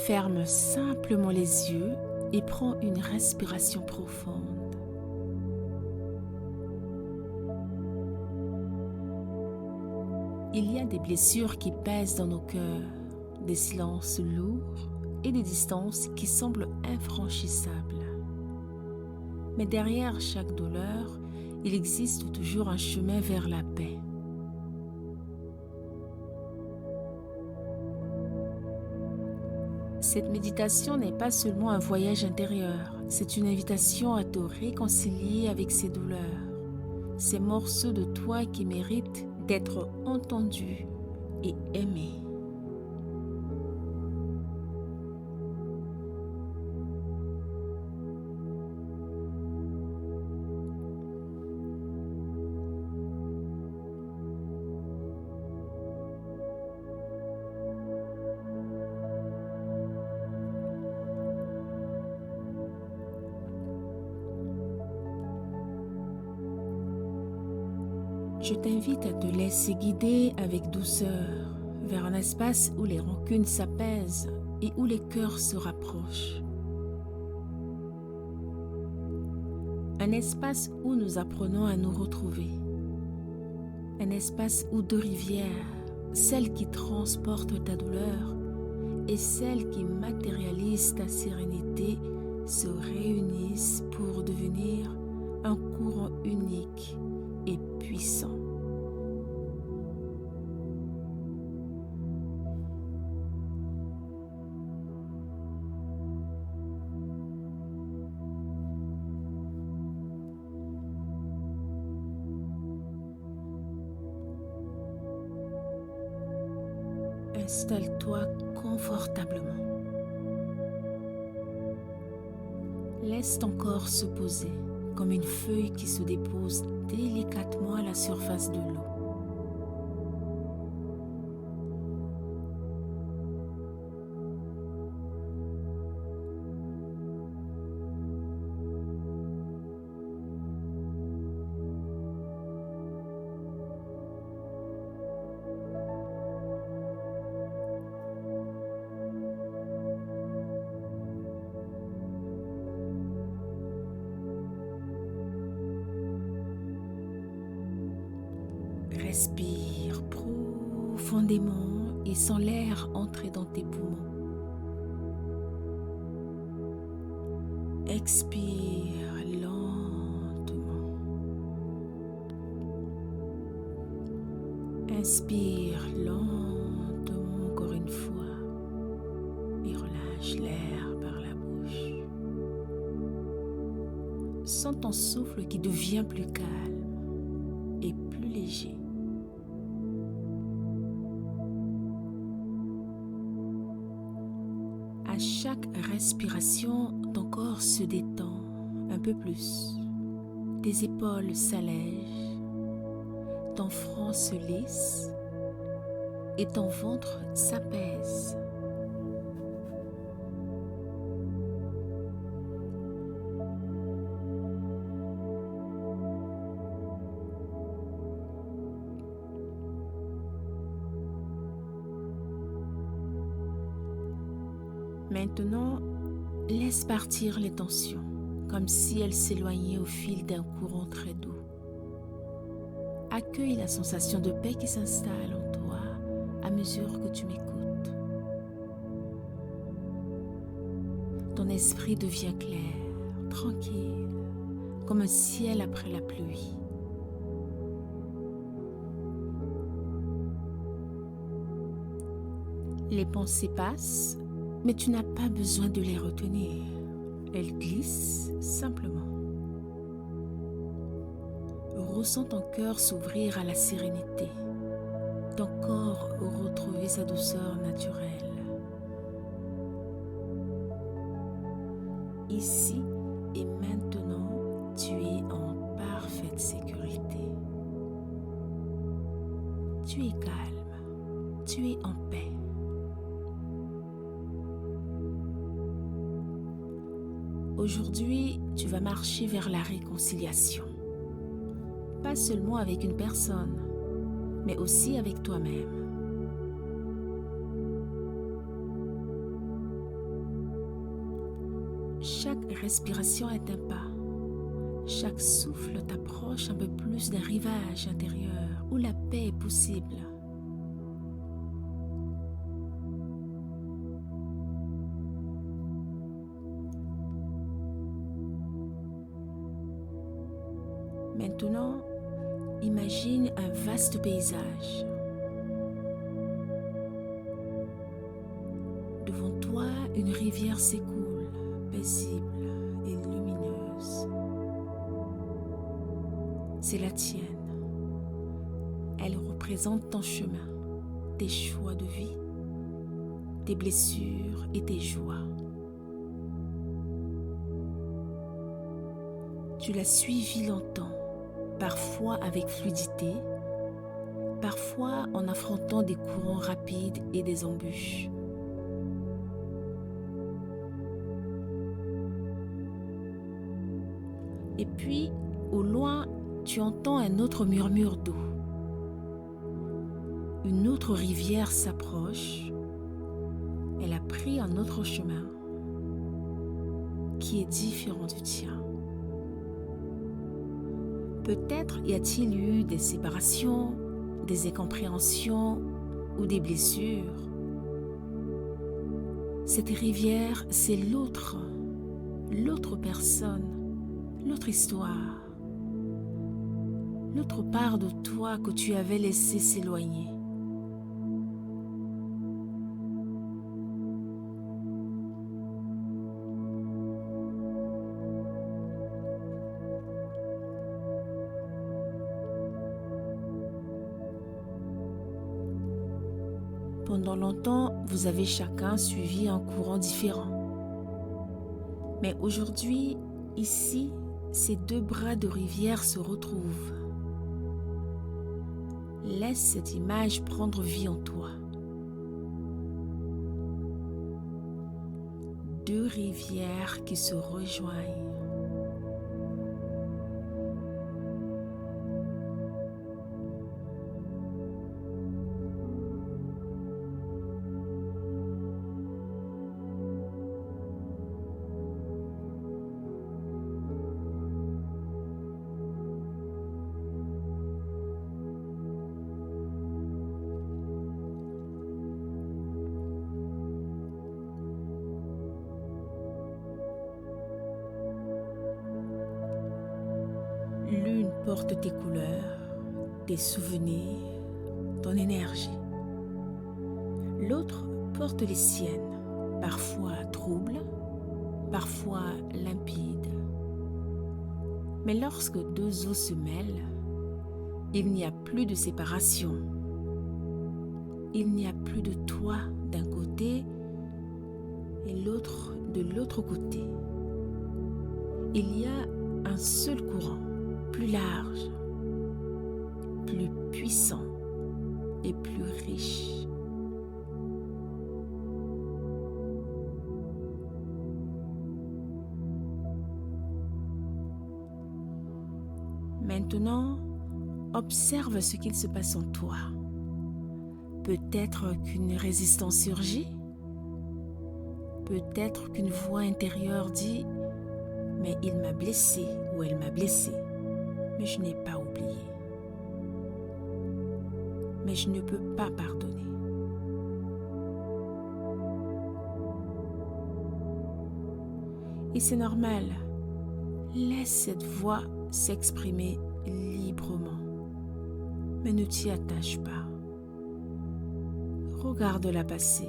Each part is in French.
Ferme simplement les yeux et prends une respiration profonde. Il y a des blessures qui pèsent dans nos cœurs, des silences lourds et des distances qui semblent infranchissables. Mais derrière chaque douleur, il existe toujours un chemin vers la paix. Cette méditation n'est pas seulement un voyage intérieur, c'est une invitation à te réconcilier avec ces douleurs, ces morceaux de toi qui méritent d'être entendus et aimés. Je t'invite à te laisser guider avec douceur vers un espace où les rancunes s'apaisent et où les cœurs se rapprochent. Un espace où nous apprenons à nous retrouver. Un espace où deux rivières, celle qui transporte ta douleur et celle qui matérialise ta sérénité, se réunissent pour devenir un courant unique et puissant. Installe-toi confortablement. Laisse ton corps se poser comme une feuille qui se dépose délicatement à la surface de l'eau. Respire profondément et sens l'air entrer dans tes poumons. Expire lentement. Inspire lentement encore une fois et relâche l'air par la bouche. Sens ton souffle qui devient plus calme et plus léger. À chaque respiration, ton corps se détend un peu plus. Tes épaules s'allègent, ton front se lisse et ton ventre s'apaise. Maintenant, laisse partir les tensions, comme si elles s'éloignaient au fil d'un courant très doux. Accueille la sensation de paix qui s'installe en toi à mesure que tu m'écoutes. Ton esprit devient clair, tranquille, comme un ciel après la pluie. Les pensées passent, mais tu n'as pas besoin de les retenir. Elles glissent simplement. Ressens ton cœur s'ouvrir à la sérénité, ton corps retrouver sa douceur naturelle. Ici et maintenant, tu es en parfaite sécurité. Tu es calme, tu es en paix. Aujourd'hui, tu vas marcher vers la réconciliation. Pas seulement avec une personne, mais aussi avec toi-même. Chaque respiration est un pas. Chaque souffle t'approche un peu plus d'un rivage intérieur où la paix est possible. Maintenant, imagine un vaste paysage. Devant toi, une rivière s'écoule, paisible et lumineuse. C'est la tienne. Elle représente ton chemin, tes choix de vie, tes blessures et tes joies. Tu l'as suivie longtemps, parfois avec fluidité, parfois en affrontant des courants rapides et des embûches. Et puis, au loin, tu entends un autre murmure d'eau. Une autre rivière s'approche. Elle a pris un autre chemin qui est différent du tien. Peut-être y a-t-il eu des séparations, des incompréhensions ou des blessures. Cette rivière, c'est l'autre personne, l'autre histoire, l'autre part de toi que tu avais laissé s'éloigner. Pendant longtemps, vous avez chacun suivi un courant différent. Mais aujourd'hui, ici, ces deux bras de rivière se retrouvent. Laisse cette image prendre vie en toi. Deux rivières qui se rejoignent. L'une porte tes couleurs, tes souvenirs, ton énergie. L'autre porte les siennes, parfois troubles, parfois limpides. Mais lorsque deux eaux se mêlent, il n'y a plus de séparation. Il n'y a plus de toi d'un côté et l'autre de l'autre côté. Il y a un seul courant, plus large, plus puissant et plus riche. Maintenant, observe ce qu'il se passe en toi. Peut-être qu'une résistance surgit. Peut-être qu'une voix intérieure dit « Mais il m'a blessé ou elle m'a blessé. Mais je n'ai pas oublié. Mais je ne peux pas pardonner. » Et c'est normal. Laisse cette voix s'exprimer librement. Mais ne t'y attache pas. Regarde-la passer.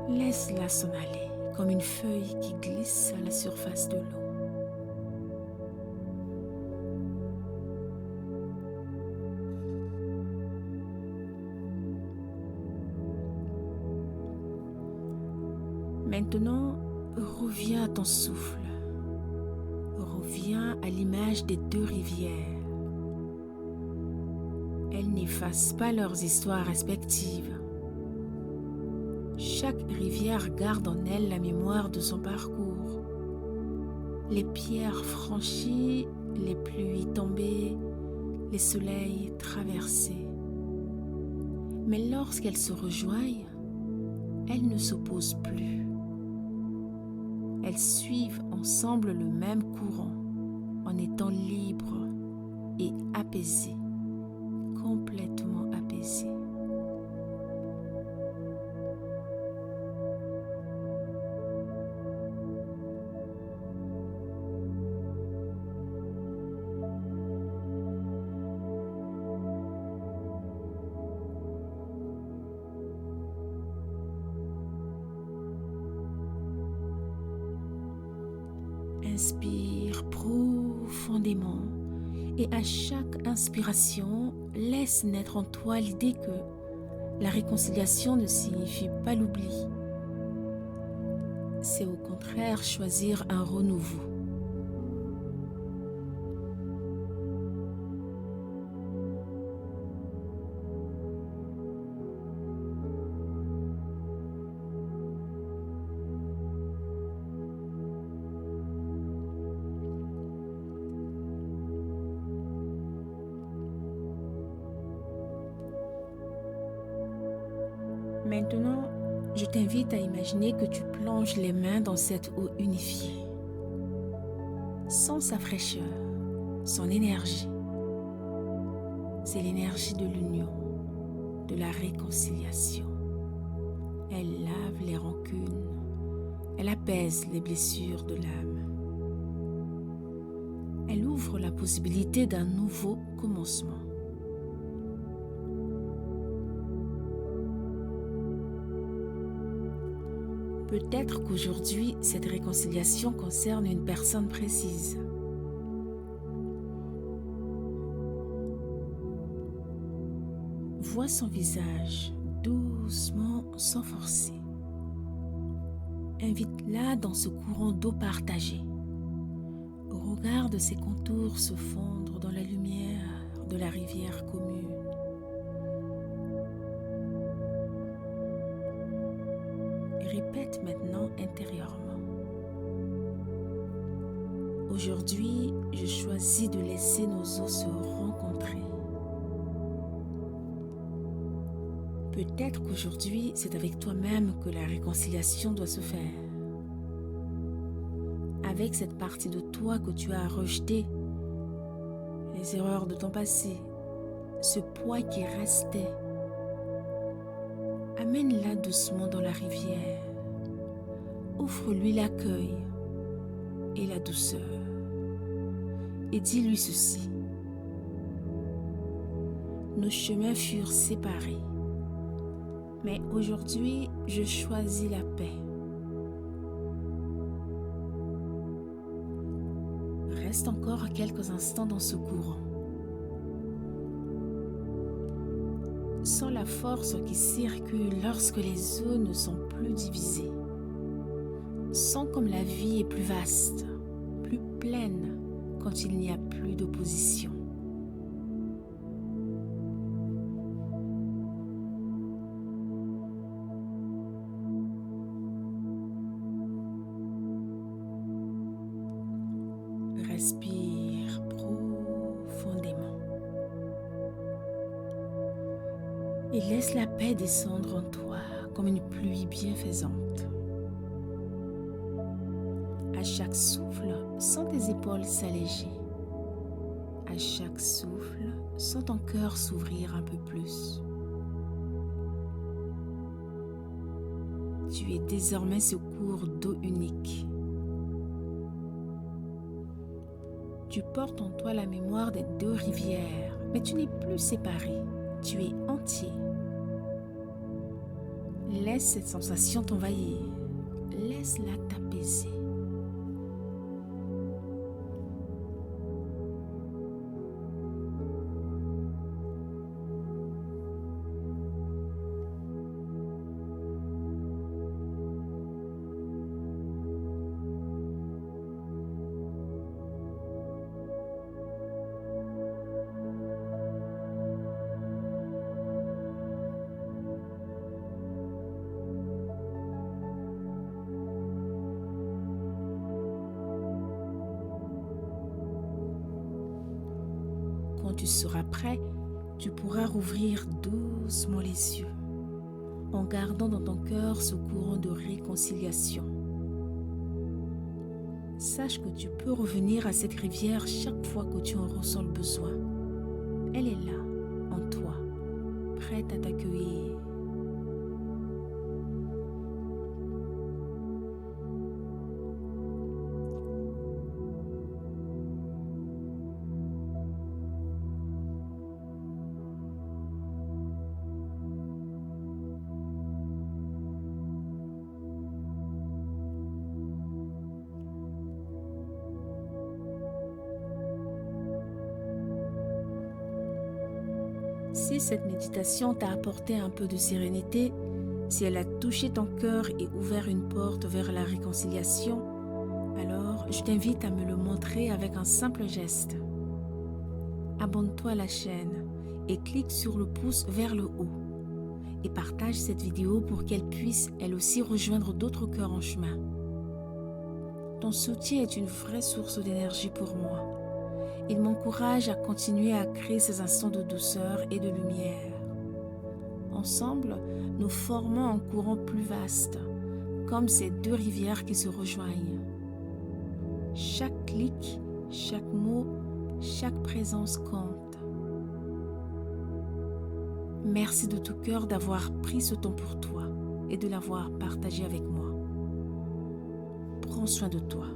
Laisse-la s'en aller comme une feuille qui glisse à la surface de l'eau. Maintenant, reviens à ton souffle. Reviens à l'image des deux rivières. Elles n'effacent pas leurs histoires respectives. Chaque rivière garde en elle la mémoire de son parcours. Les pierres franchies, les pluies tombées, les soleils traversés. Mais lorsqu'elles se rejoignent, elles ne s'opposent plus. elles suivent ensemble le même courant en étant libres et apaisées, complètement apaisées. Inspire profondément et à chaque inspiration, laisse naître en toi l'idée que la réconciliation ne signifie pas l'oubli. C'est au contraire choisir un renouveau. Maintenant, je t'invite à imaginer que tu plonges les mains dans cette eau unifiée. Sens sa fraîcheur, son énergie. C'est l'énergie de l'union, de la réconciliation. Elle lave les rancunes, elle apaise les blessures de l'âme. Elle ouvre la possibilité d'un nouveau commencement. Peut-être qu'aujourd'hui, cette réconciliation concerne une personne précise. Vois son visage doucement, sans forcer. Invite-la dans ce courant d'eau partagé. Regarde ses contours se fondre dans la lumière de la rivière commune. Répète maintenant intérieurement. Aujourd'hui, je choisis de laisser nos eaux se rencontrer. Peut-être qu'aujourd'hui, c'est avec toi-même que la réconciliation doit se faire. Avec cette partie de toi que tu as rejetée, les erreurs de ton passé, ce poids qui restait. Amène-la doucement dans la rivière. Offre-lui l'accueil et la douceur. Et dis-lui ceci. Nos chemins furent séparés. Mais aujourd'hui, je choisis la paix. Reste encore quelques instants dans ce courant. Sens la force qui circule lorsque les eaux ne sont plus divisées. Sens comme la vie est plus vaste, plus pleine quand il n'y a plus d'opposition. Respire profondément. Et laisse la paix descendre en toi comme une pluie bienfaisante. À chaque souffle, sens tes épaules s'alléger. À chaque souffle, sens ton cœur s'ouvrir un peu plus. Tu es désormais ce cours d'eau unique. Tu portes en toi la mémoire des deux rivières, mais tu n'es plus séparé. Tu es entier. Laisse cette sensation t'envahir. Laisse-la t'apaiser. Quand tu seras prêt, tu pourras rouvrir doucement les yeux, en gardant dans ton cœur ce courant de réconciliation. Sache que tu peux revenir à cette rivière chaque fois que tu en ressens le besoin. Elle est là, en toi, prête à t'accueillir. Si cette méditation t'a apporté un peu de sérénité, si elle a touché ton cœur et ouvert une porte vers la réconciliation, alors je t'invite à me le montrer avec un simple geste. Abonne-toi à la chaîne et clique sur le pouce vers le haut. Et partage cette vidéo pour qu'elle puisse elle aussi rejoindre d'autres cœurs en chemin. Ton soutien est une vraie source d'énergie pour moi. Il m'encourage à continuer à créer ces instants de douceur et de lumière. Ensemble, nous formons un courant plus vaste, comme ces deux rivières qui se rejoignent. Chaque clic, chaque mot, chaque présence compte. Merci de tout cœur d'avoir pris ce temps pour toi et de l'avoir partagé avec moi. Prends soin de toi.